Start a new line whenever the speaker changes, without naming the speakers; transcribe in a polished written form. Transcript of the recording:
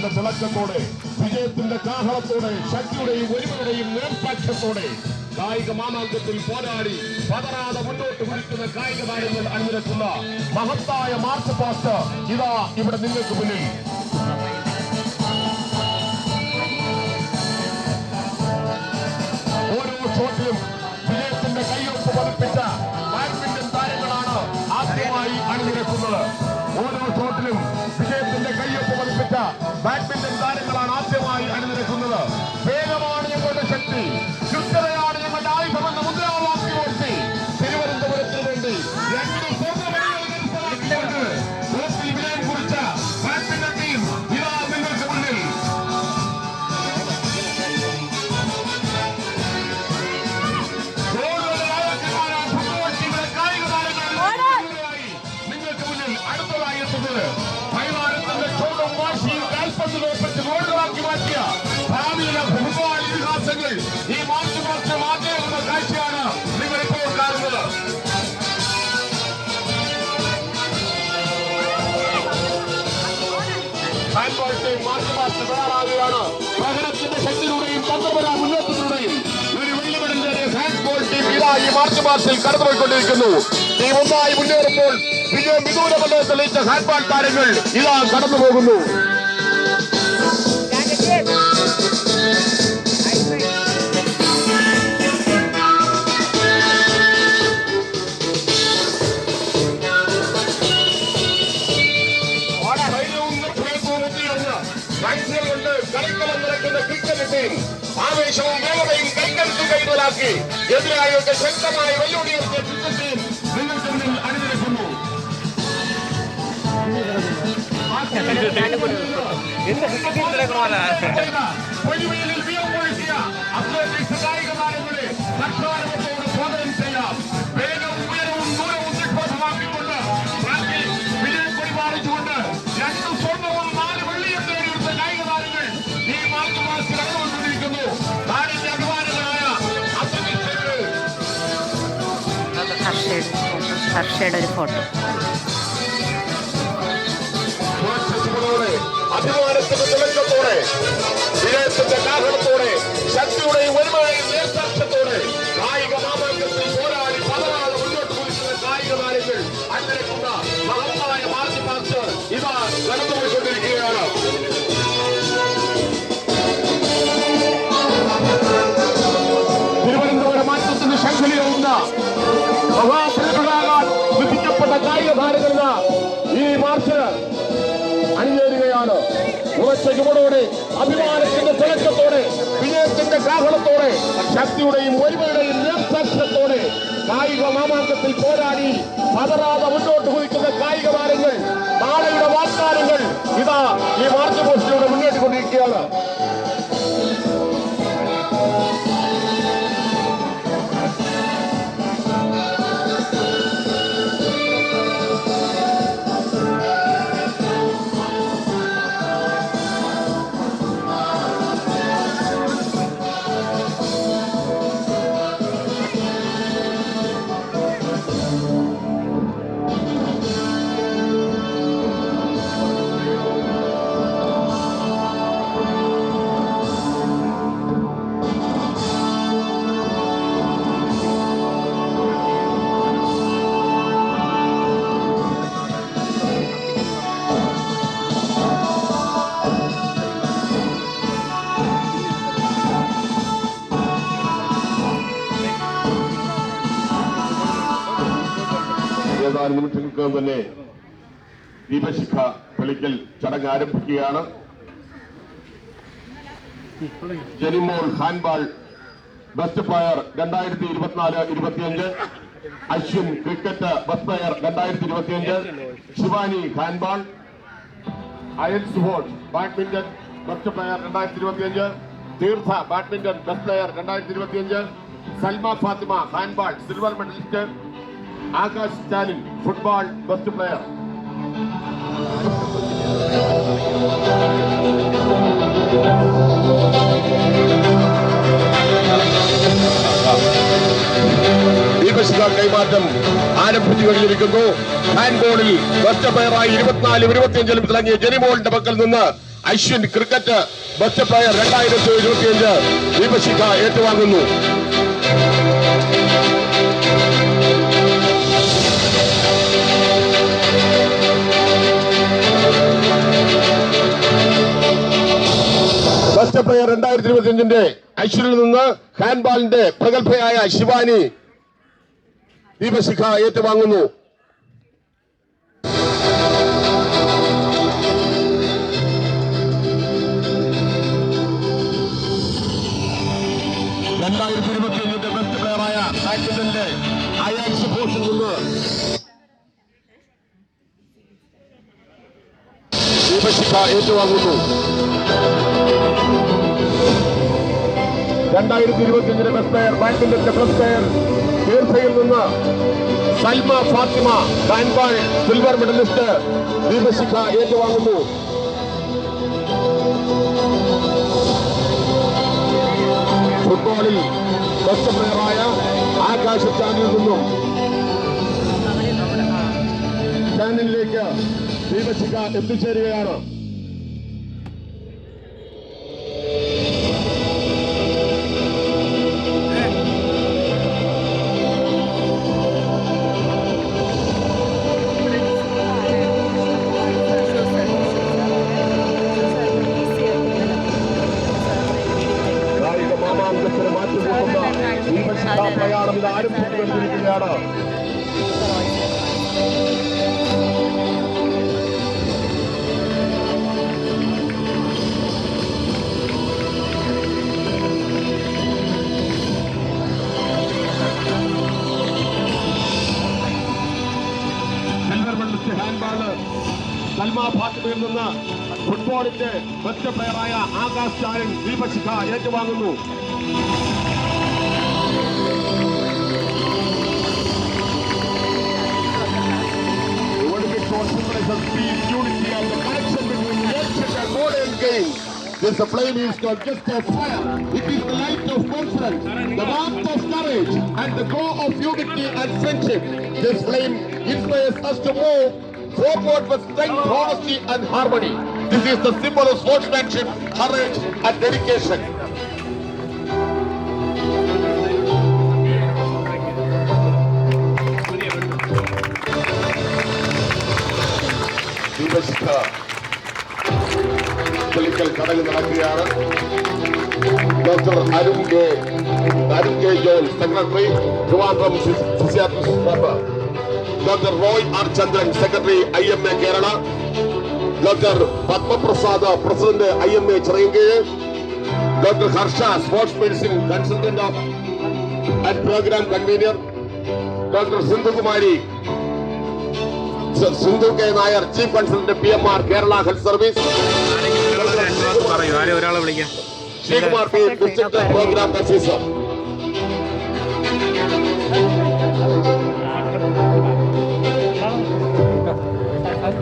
മാമാങ്കത്തിന്റെ തിളക്കത്തോടെ, വിജയത്തിന്റെ കാഹളത്തോടെ, ശക്തിയുടെയും ഒരുമയുടെയും നേർസാക്ഷ്യത്തോടെ കായിക മാമാങ്കത്തിൽ പോരാടി പതറാതെ മുന്നോട്ട് കുതിക്കുന്ന കായിക താരങ്ങൾ അണിനിരക്കുന്ന മഹത്തായ മാർച്ച് പാസ്റ്റ് ഇതാ ഇവിടെ നിങ്ങൾക്ക് മുന്നിൽ. ഓരോ ഷോട്ടിലും വിജയത്തിന്റെ കയ്യൊപ്പ് പതിപ്പിച്ച ബാഡ്മിന്റൺ താരങ്ങളാണ് ആദ്യമായി അണിനിരക്കുന്നത്. ഓരോ ഷോട്ടിലും വിജയത്തിന്റെ കയ്യൊപ്പ് പതിപ്പിച്ച ബാഡ്മിന്റൺ താരങ്ങളാണ് ആദ്യമായി അണിനിരക്കുന്നത്. വേഗമാണ് ഞങ്ങളുടെ ശക്തി, ശുദ്ധതയാണ് ഞങ്ങളുടെ ആയുധമെന്ന മുദ്രാവാക്യമോർത്തി തിരുവനന്തപുരത്തിന് വേണ്ടി 2 സ്വർണ്ണ വിജയം കുറിച്ച ബാഡ്മിന്റൺ ടീം ഇതാ നിങ്ങൾക്ക് മുന്നിൽ. നിങ്ങൾക്ക് മുന്നിൽ അടുത്തതായി എത്തുന്നത് മൈതാനത്തിന്റെ ചോടും വാശിയും കാൽപന്ത് തോൽപ്പിച്ച് ഗോളുകളാക്കി മാറ്റിയ ഭാവിയിലെ ഫുട്ബോൾ ഇതിഹാസങ്ങൾ ഈ മാർച്ച് പാസ്റ്റ് മാറ്റേറുന്ന കാഴ്ചയാണ് നിങ്ങൾ ഇപ്പോൾ കാണുന്നത്. ഹാൻഡ്ബോൾ ടീം മാർച്ച് പാസ്റ്റ് തയ്യാറാകുകയാണ്. പ്രകടനത്തിന്റെ ശക്തിയിലൂടെയും തന്ത്രപര മുന്നേറ്റത്തിലൂടെയും ഒരു വെള്ളിമെഡലിന്റെ ഹാൻഡ്ബോൾ ടീം ഇതാ ഈ മാർച്ച് പാസ്റ്റിൽ കടന്നുപോയിക്കൊണ്ടിരിക്കുന്നു. ടീം ഒന്നായി മുന്നേറുമ്പോൾ വിജയം വിദൂരമല്ലേ തെളിയിച്ച ഹാൻഡ്ബോൾ താരങ്ങൾ ഇതാ കടന്നുപോകുന്നു. കൊണ്ട് കളിക്കളം നിറയ്ക്കുന്ന ക്രിക്കറ്റ് ടീം ആവേശവും വേഗതയും കൈകരുത്തും കൈതലാക്കി എതിരാളികൾക്ക് ശക്തമായി വെല്ലുവിളിയെത്തിയ ക്രിക്കറ്റ് ടീം നിങ്ങൾക്ക് മുന്നിൽ അണിനിരക്കുന്നു. പൊലിമയിലിൽ വിയർപ്പൊഴുക്കിയ അത്ലറ്റിക്സ് കായിക താരങ്ങളെ സർക്കാരത്തോട് സ്വാഗതം ചെയ്യാം. വേഗവും ഉയരവും ദൂരവും നിഷ്പ്രഭമാക്കിക്കൊണ്ട് ട്രാക്കിൽ വിജയക്കൊടി പാലിച്ചുകൊണ്ട് 2 സ്വർണ്ണവും 4 വെള്ളിയും നേടിയെടുത്ത കായിക താരങ്ങൾ ഈ മാർച്ച് പാസ്റ്റിൽ കടന്നുകൊണ്ടിരിക്കുന്നു. നാടിന്റെ അഭിമാനങ്ങളായ
ഹർഷയുടെ ഒരു ഫോട്ടോ
അഭിമാനത്തിന്റെ തിളക്കത്തോടെ, വിജയത്തിന്റെ കാഹളത്തോടെ, ശക്തിയുടെയും ഒരുമയുടെയും നേർസാക്ഷ്യത്തോടെ കായിക മാമാങ്കത്തിൽ പോരാടി പതറാതെ മുന്നോട്ട് കുതിക്കുന്ന കായിക താരങ്ങൾ അണിനിരക്കുന്ന മഹത്തായ മാർച്ച് പാസ്റ്റ് ഇതാ കടന്നുപോയിക്കൊണ്ടിരിക്കുകയാണ്. തിരുവനന്തപുരം മാറ്റത്തിന് ശംഖലിയാവുന്ന മഹാപ്രതിഭകളാകാൻ വിധിക്കപ്പെട്ട കായിക താരങ്ങൾ ഈ മാർച്ച് അണിഞ്ഞേരുകയാണ്. ഉറച്ച ചുവടോടെ, അഭിമാനത്തിന്റെ തിളക്കത്തോടെ, വിജയത്തിന്റെ കാഹളത്തോടെ, ശക്തിയുടെയും ഒരുമയുടെയും നേർസാക്ഷ്യത്തോടെ കായിക മാമാങ്കത്തിൽ പോരാടി പതറാതെ മുന്നോട്ട് കുതിക്കുന്ന കായിക താരങ്ങൾ, നാളെയുടെ വാഗ്ദാനങ്ങൾ ഇതാ ഈ മാർച്ച് പോസ്റ്റിലൂടെ മുന്നേറ്റിക്കൊണ്ടിരിക്കുകയാണ്. ഏതാനും നിമിഷങ്ങൾക്ക് തന്നെ ദീപശിഖ തെളിക്കൽ ചടങ്ങ് ആരംഭിക്കുകയാണ്. Janimol handball best player 2024-25, Ashwin cricket best player 2025, Shivani handball, അയൽ സുഹോഡ് badminton best player 2025, Theertha badminton best player 2025, Salma Fathima handball silver medalist, Akash Stalin football best player. ദീപശിഖ കൈമാറ്റം ആരംഭിച്ചു കഴിഞ്ഞിരിക്കുന്നു. ഹാൻഡ്ബോളിൽ ബെസ്റ്റ് പ്ലെയറായി 24-25 തിളങ്ങിയ ജെനിമോളിന്റെ പക്കൽ നിന്ന് അശ്വിൻ ക്രിക്കറ്റ് ബെസ്റ്റ് പ്ലെയർ 2025 ദീപശിഖ ഏറ്റുവാങ്ങുന്നു. ബെസ്റ്റ് പ്ലെയർ 2025 അശ്വിനിൽ നിന്ന് ഹാൻഡ്ബാളിന്റെ പ്രഗത്ഭയായ ശിവാനി ദീപശിഖ ഏറ്റുവാങ്ങുന്നു. ബെസ്റ്റ് പ്ലെയറായ ബാഡ്മിന്റന്റെ അയാക്സ് ഫോഴ്സിൽ നിന്ന് ദീപശിഖ ഏറ്റുവാങ്ങുന്നു. 2025 ബെസ്റ്റ് പ്ലെയർ ബാഡ്മിന്റന്റെ ബെസ്റ്റ് പ്ലെയർ തീർച്ചയിൽ നിന്ന് Salma Fathima handball silver medalist ദീപശിഖ ഏറ്റുവാങ്ങുന്നു. ഫുട്ബോളിൽ ബെസ്റ്റ് പ്ലെയറായ ആകാശ് ചാനിൽ നിന്നും ചാനലിലേക്ക് ദീപശിഖ എത്തിച്ചേരുകയാണ്. പ്രയാണം ഇത് ആരംഭിച്ചുകൊണ്ടിരിക്കുകയാണ്. സിൽവർ മെഡലിസ്റ്റ് ഹാൻഡ്ബാള് സൽമ ഫാത്തിമയിൽ നിന്ന് ഫുട്ബോളിന്റെ ബെസ്റ്റ് പ്ലെയറായ ആകാശ് ചായൻ ദീപശിഖ ഏറ്റുവാങ്ങുന്നു. Peace, unity, and the connection between ancient and modern games. This flame is not just a fire; it is the light of confidence, the warmth of courage, and the glow of unity and friendship. This flame inspires us to move forward with strength, honesty, and harmony. This is the symbol of sportsmanship, courage, and dedication. ദീപശിഖ കളിക്കൽ കടലിൽ നടക്കുകയാണ്. Doctor Arun K John secretary Trivandrum physiotherapy club, doctor Roy R Chandran secretary IMA Kerala, doctor Padmaprasad president IMA Chirayinkeezhu, doctor Harsha sports medicine consultant and program convener, doctor Sindhu K Nair chief consultant PMR Kerala health service, Sreekumar P district program officer.